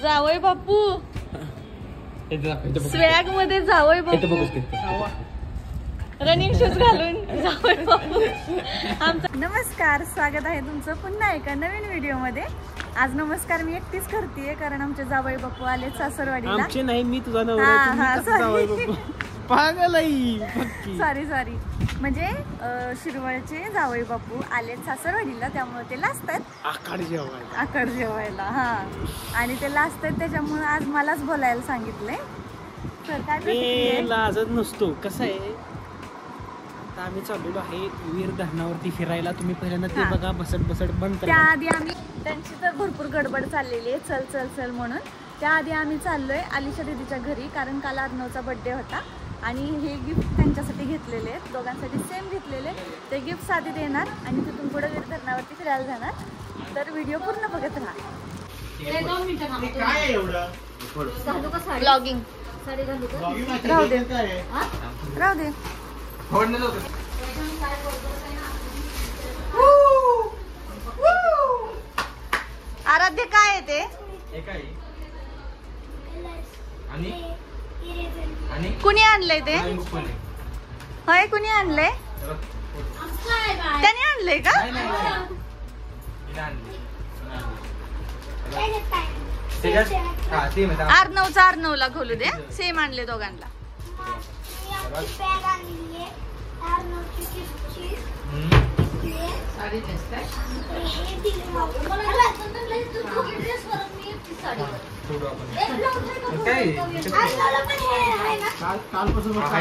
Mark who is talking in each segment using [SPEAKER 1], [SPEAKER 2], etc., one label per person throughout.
[SPEAKER 1] जावई बापू स्वॅग मध्ये जावई बापू रनिंग शूज घालून जावई बापू आमचा. नमस्कार, स्वागत आहे तुमचं पुन्हा एका नवीन व्हिडिओ मध्ये. आज नमस्कार मी एकटीच करतेय कारण आमचे जावई बापू आले सासरवाडीला.
[SPEAKER 2] आमचे नाही, मी तुझा नवरा.
[SPEAKER 1] सॉरी म्हणजे शिरवळचे जावई बापू आले सासरवाडीला, त्यामुळे ते लाजतात आकड जेवायला. हा, आणि ते लाजतात त्याच्यामुळे आज मलाच बोलायला सांगितलंय. तर काय
[SPEAKER 2] लाजत नसतो. कसं आहे, आम्ही चाललेलो आहे वीर धरणावरती फिरायला. तुम्ही पहिल्यांदा ते बघा. बसट बंद.
[SPEAKER 1] त्याआधी आम्ही त्यांची तर भरपूर गडबड चाललेली आहे, चल चल चल म्हणून. त्याआधी आम्ही चाललोय आलिशा दीदीच्या घरी, कारण काल अर्णवचा बर्थडे होता आणि हे गिफ्ट त्यांच्यासाठी घेतलेले आहेत, दोघांसाठी सेम घेतलेले. ते गिफ्ट आधी देणार आणि तिथून पुढे वीर धरणावरती फिरायला जाणार. तर व्हिडिओ पूर्ण बघत राहा. ब्लॉगिंग राहू दे. आराध्य काय आहे ते? कुणी आणलंय ते? होय, कुणी आणलंय? त्याने आणलंय का? अर्णवला खोलू दे. सेम आणले दोघांना.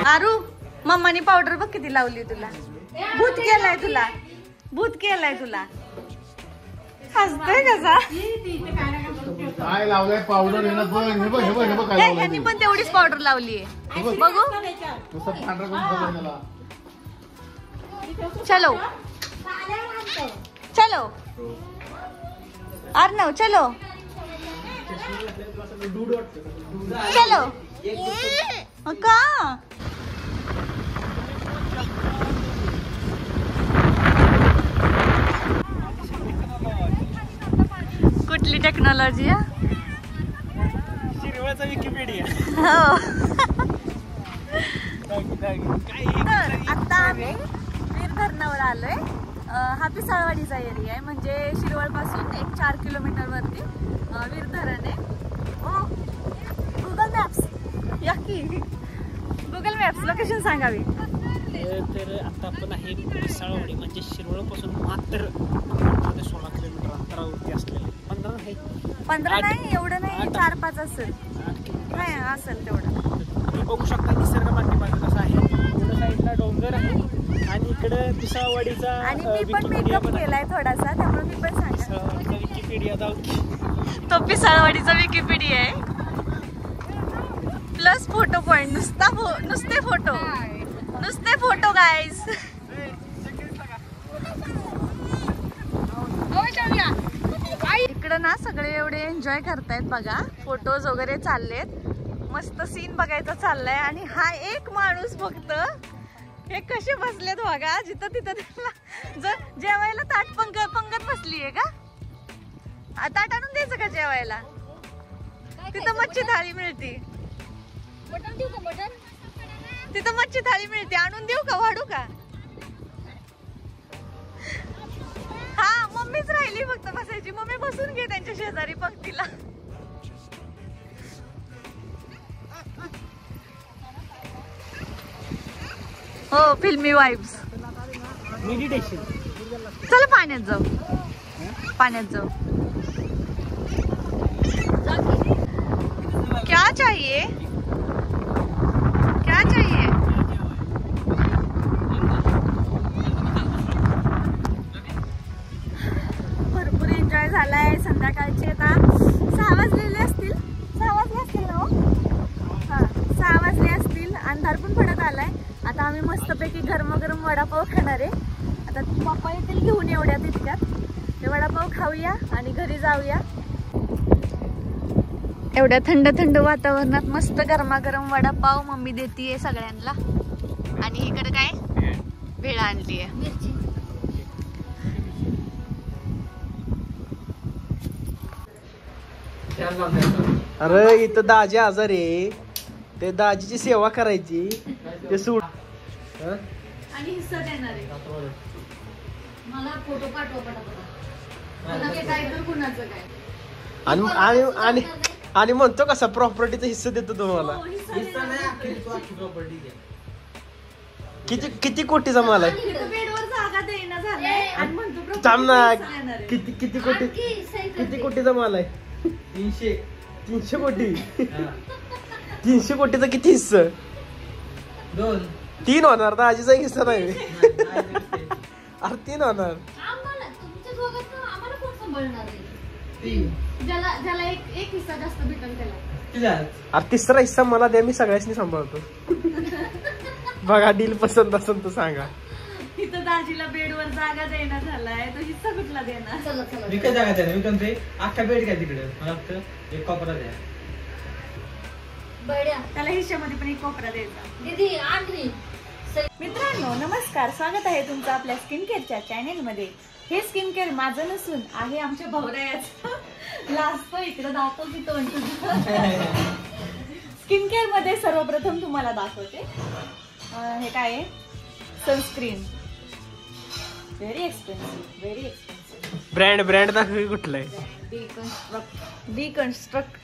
[SPEAKER 1] आरू, मम्मानी पावडर बघ किती लावली तुला. भूत केलाय तुला. हसतोय कसा?
[SPEAKER 3] काय लावलंय पावडर?
[SPEAKER 1] ह्यांनी पण तेवढीच पावडर लावली आहे. बघू. चलो चलो अर्णव, चलो चलो. का कुठली टेक्नॉलॉजी आहे?
[SPEAKER 2] शिरवळचा विकिपीडिया.
[SPEAKER 1] हो. तर आता आम्ही वीर धरणावर आलोय. हा पिसाळवाडीचा एरिया आहे, म्हणजे शिरवळ पासून एक 4 किलोमीटर वरती वीर धरण आहे. गुगल मॅप्स या की गुगल मॅप्स लोकेशन सांगावी.
[SPEAKER 2] तर आता आपण आहे पिसाळवाडी, म्हणजे शिरवळ पासून मात्र 16 किलोमीटर अंतरावरती असलेले.
[SPEAKER 1] 15 नाही, एवढं नाही, 4-5 असेल. काय असेल तेवढं.
[SPEAKER 2] तुम्ही बघू शकता निसर्ग पाठीमागे कसा आहे. इकडं साईडला डोंगर आहे आणि इकडे पिसाळवाडीचा.
[SPEAKER 1] आणि मी पण मेकअप केलाय थोडासा, त्यामुळे मी पण सांगा.
[SPEAKER 2] विकिपीडिया
[SPEAKER 1] तो पिसाळवाडीचा विकिपीडिया आहे. Plus photo point. नुसते फोटो गाईज. इकडं ना सगळे एवढे एन्जॉय करतायत बघा. फोटोज वगैरे चाललेत, मस्त सीन बघायचा चाललाय. आणि हा एक माणूस फक्त हे कसे बसलेत बघा. जिथं तिथं त्याला जेवायला ताट पंगत बसलीये का? ताट आणून द्यायचं का जेवायला? तिथं मच्छी थाळी मिळते. तिथं मच्छी थाळी मिळते. आणून देऊ का? वाढू का? हा, मम्मीच राहिली फक्त बसायची. मम्मी बसून घे त्यांच्या शेजारी पंक्तीला. हो, फिल्मी वाइब्स.
[SPEAKER 2] मेडिटेशन.
[SPEAKER 1] चल पाण्यात जाऊ. क्या चाहिए? भरपूर एन्जॉय झालाय. संध्याकाळचे आता 6 वाजलेले असतील. 6 वाजले असतील ना? हा, 6 वाजले असतील. अंधार पण पडत आलाय. आता आम्ही मस्तपैकी गरम वडापाव खाणार आहे. आता पप्पा येतील घेऊन एवढ्या तितक्यात. ते वडापाव खाऊया आणि घरी जाऊया. एवढ्या थंड वातावरणात मस्त गरमागरम वडापाव मम्मी देतीये सगळ्यांना. आणि इकडे काय भेळ आणलीये.
[SPEAKER 2] अरे इथं दाजी आजार आहे, ते दाजीची सेवा करायची, ते सूट
[SPEAKER 1] आणि हिस्सा देणार आहे.
[SPEAKER 4] मला फोटो पाठवा पटापट. काय तर कुणाचं काय
[SPEAKER 2] आणि म्हणतो कसा प्रॉपर्टीचा हिस्सा देतो तुम्हाला.
[SPEAKER 1] हो, हिस्सा देणार.
[SPEAKER 2] किती कोटीचा माल आहे?
[SPEAKER 1] इथं बेडवर जागा देईना झालाय आणि म्हणतो property
[SPEAKER 2] थांब ना,
[SPEAKER 1] हिस्सा देणार आहे.
[SPEAKER 2] किती कोटीचा माल आहे? 300 कोटी. 300 कोटीचा किती हिस्सा? 3 होणार. दाजीचा हिस्सा नाही. अरे 3 होणार.
[SPEAKER 4] आम्हाला तुमच्या दोघांत आम्हाला कोण सांभाळणार आहे? ज्याला एक हिस्सा जास्त भेटेल त्याला.
[SPEAKER 2] अरे 3रा हिस्सा मला द्या, मी सगळ्यांनी सांभाळतो. बघा डील पसंत असेल तर सांगा.
[SPEAKER 1] इथं दाजीला बेडवर जागा देईना झालाय, तो हिस्सा कुठला देणार?
[SPEAKER 4] चला चला.
[SPEAKER 5] विकत जागा द्या, विकत ते अख्खा बेड काय तिकडे, मला फक्त एक कोपरा द्या.
[SPEAKER 4] बड्या
[SPEAKER 1] त्याला हिश्श्यामध्ये पण एक कोपरा द्यायचा.
[SPEAKER 4] दीदी आणली.
[SPEAKER 1] मित्रांनो नमस्कार, स्वागत आहे तुमचं आपल्या स्किन केअरच्या चॅनेलमध्ये. हे स्किन केअर माझं नसून आहे आमच्या भावरायाचं. लाजतो इकडं दाखवते तोंड तुझं. स्किन केअर मध्ये सर्वप्रथम तुम्हाला दाखवते हे काय आहे, सनस्क्रीन. Very expensive.
[SPEAKER 2] ब्रँड दाखव कुठला आहे?
[SPEAKER 1] डिकन्स्ट्रक्ट.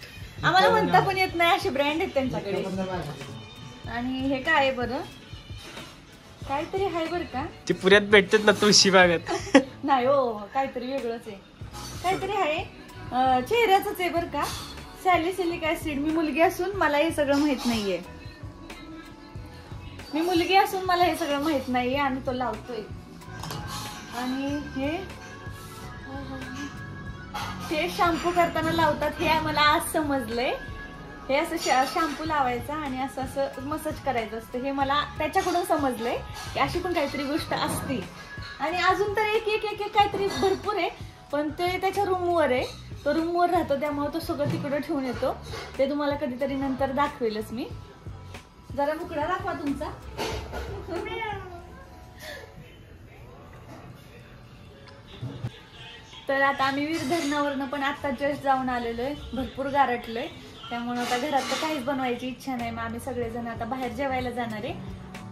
[SPEAKER 1] आम्हाला म्हणता पण येत नाही, असे ब्रँड आहेत त्यांच्याकडे. आणि हे काय आहे बरं, काहीतरी आहे बरं का,
[SPEAKER 2] ते पुण्यात भेटतात ना तुळशी बागेत.
[SPEAKER 1] नाही हो, काहीतरी वेगळंच आहे. काहीतरी आहे चेहऱ्याचंच आहे बरं का, सॅलिसिलिक ऍसिड. मी मुलगी असून मला हे सगळं माहित नाहीये. आणि तो लावतोय. आणि हे शॅम्पू करताना लावतात, हे मला आज समजलंय. हे असं शॅम्पू लावायचा आणि असं मसाज करायचं असतं, हे मला त्याच्याकडून समजलंय की अशी पण काहीतरी गोष्ट असते. आणि अजून तर एक काहीतरी भरपूर आहे, पण ते त्याच्या रूमवर आहे. तो रूमवर राहतो, त्यामुळे तो सगळं तिकडं ठेवून येतो. ते तुम्हाला कधीतरी नंतर दाखवेलच मी. जरा मुकडा दाखवा तुमचा. तर आता आम्ही वीर धरणावरनं पण आता जस्ट जाऊन आलेलो आहे. भरपूर गारटलोय, त्यामुळे आता घरात तर काहीच बनवायची इच्छा नाही. मग आम्ही सगळेजण आता बाहेर जेवायला जाणार आहे.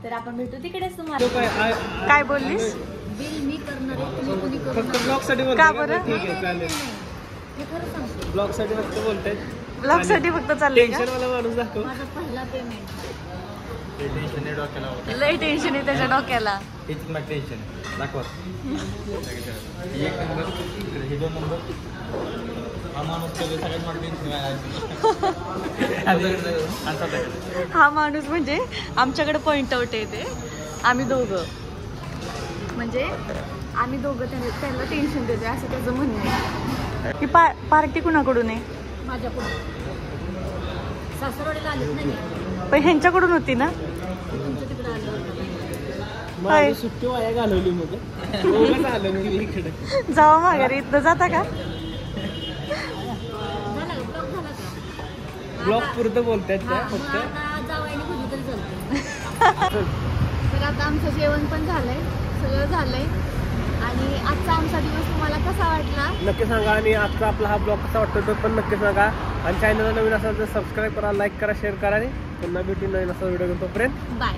[SPEAKER 1] तर आपण भेटू तिकडेच. तुम्हाला काय बोललीस?
[SPEAKER 4] बिल मी करणार आहे, तुम्ही कोणी
[SPEAKER 2] फक्त
[SPEAKER 4] करणार?
[SPEAKER 2] ब्लॉग साठी
[SPEAKER 1] का बरं?
[SPEAKER 2] ठीक आहे चालेल.
[SPEAKER 4] हे खरं सांगते.
[SPEAKER 2] ब्लॉग साठी फक्त बोलतायत.
[SPEAKER 1] ब्लॉग साठी फक्त चाललंय का?
[SPEAKER 2] टेन्शन वाला माणूस दाखव.
[SPEAKER 4] माझा पहिला पेमेंट.
[SPEAKER 1] लय टेन्शन आहे त्याच्या डोक्याला.
[SPEAKER 5] टेन्शन दाखवा. एक नंबर, हे 2 नंबर. हा माणूस सगळ्यात मोठं टेन्शन.
[SPEAKER 1] हा माणूस म्हणजे आमच्याकडे पॉइंट आउट येते. आम्ही दोघं त्याला टेन्शन देतोय असं त्याचं म्हणणं आहे. ही पार्टी कुणाकडून आहे?
[SPEAKER 4] माझ्याकडून. सासरवाडीला आलीच नाही,
[SPEAKER 1] पण ह्यांच्याकडून होती ना.
[SPEAKER 4] तुमच्या तिकडे आलं.
[SPEAKER 2] माझी सुट्टी वाया घालवली मग. दोघंच आलो मी इकडे.
[SPEAKER 1] जावा माघारी. इथं जाता का?
[SPEAKER 4] झाला का ब्लॉग झाला का?
[SPEAKER 2] ब्लॉग पुरतं बोलतायत त्या
[SPEAKER 4] हा, मग
[SPEAKER 2] फक्त.
[SPEAKER 4] आता जावायला खुली तरी चालते.
[SPEAKER 1] तर आता आमचं जेवण पण झालंय, सगळं झालंय. आणि आजचा आमचा दिवस तुम्हाला कसा वाटला
[SPEAKER 2] नक्की सांगा. आणि आजचा आपला हा ब्लॉग कसा वाटतो तो पण नक्की सांगा. आणि चॅनलला नवीन असाल तर सबस्क्राईब करा, लाईक करा, शेअर करा. आणि पुन्हा भेटून नवीन असा व्हिडिओ घेऊन तोपर्यंत
[SPEAKER 1] बाय.